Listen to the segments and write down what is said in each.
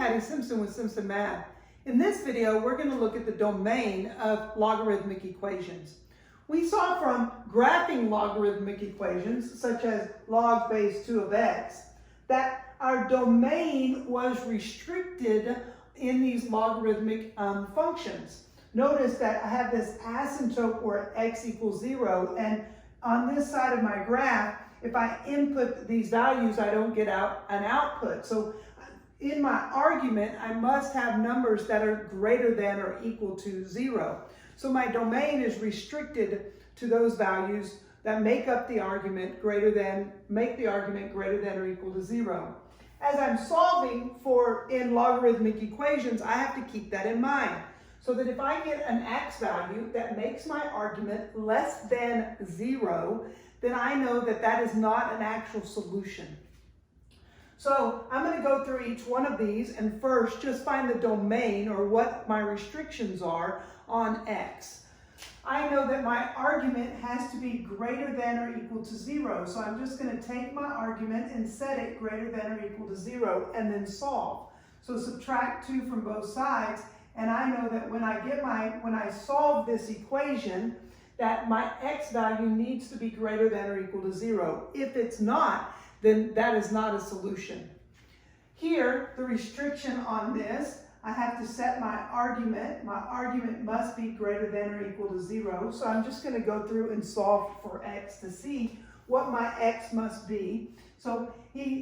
Patty Simpson with Simpson Math. In this video, we're going to look at the domain of logarithmic equations. We saw from graphing logarithmic equations, such as log base 2 of x, that our domain was restricted in these logarithmic functions. Notice that I have this asymptote where x equals 0, and on this side of my graph, if I input these values, I don't get out an output. So in my argument, I must have numbers that are greater than or equal to 0. So my domain is restricted to those values that make up the argument make the argument greater than or equal to 0. As I'm solving in logarithmic equations, I have to keep that in mind. So that if I get an x value that makes my argument less than 0, then I know that that is not an actual solution. So I'm going to go through each one of these and first just find the domain or what my restrictions are on x. I know that my argument has to be greater than or equal to 0. So I'm just going to take my argument and set it greater than or equal to 0 and then solve. So subtract 2 from both sides, and I know that when I solve this equation, that my x value needs to be greater than or equal to 0. If it's not, then that is not a solution. Here, the restriction on this, I have to set my argument. My argument must be greater than or equal to 0. So I'm just going to go through and solve for x to see what my x must be. So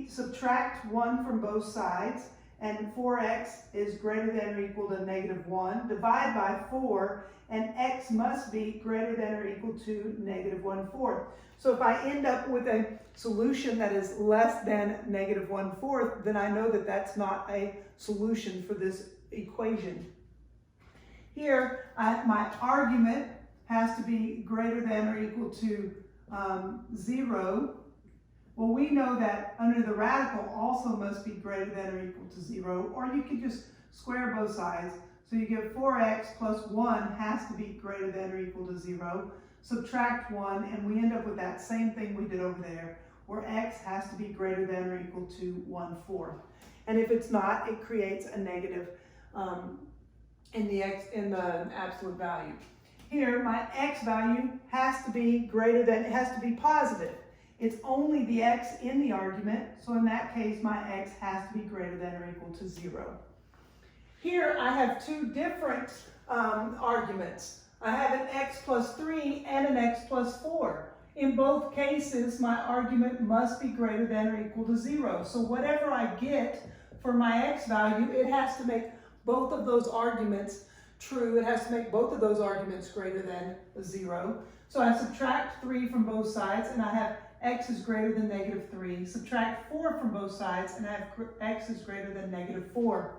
subtract 1 from both sides, and 4x is greater than or equal to -1. Divide by 4, and x must be greater than or equal to -1/4. So if I end up with a solution that is less than -1/4, then I know that that's not a solution for this equation. Here, my argument has to be greater than or equal to 0. Well, we know that under the radical also must be greater than or equal to 0, or you could just square both sides. So you get 4x plus 1 has to be greater than or equal to 0. Subtract 1, and we end up with that same thing we did over there, where x has to be greater than or equal to 1/4. And if it's not, it creates a negative in the absolute value. Here, my x value has to be positive. It's only the x in the argument, so in that case, my x has to be greater than or equal to 0. Here, I have two different arguments. I have an x plus 3 and an x plus 4. In both cases, my argument must be greater than or equal to 0. So whatever I get for my x value, it has to make both of those arguments true. It has to make both of those arguments greater than 0. So I subtract 3 from both sides, and I have x is greater than -3. Subtract 4 from both sides, and I have x is greater than -4.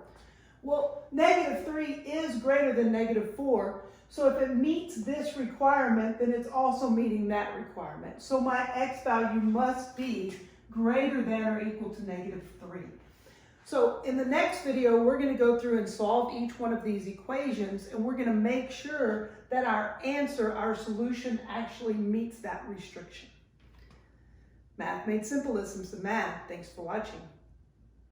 Well, -3 is greater than -4, so if it meets this requirement, then it's also meeting that requirement. So my x value must be greater than or equal to -3. So in the next video, we're going to go through and solve each one of these equations, and we're going to make sure that our answer, our solution, actually meets that restriction. Math Made Simple is Simpson Math. Thanks for watching.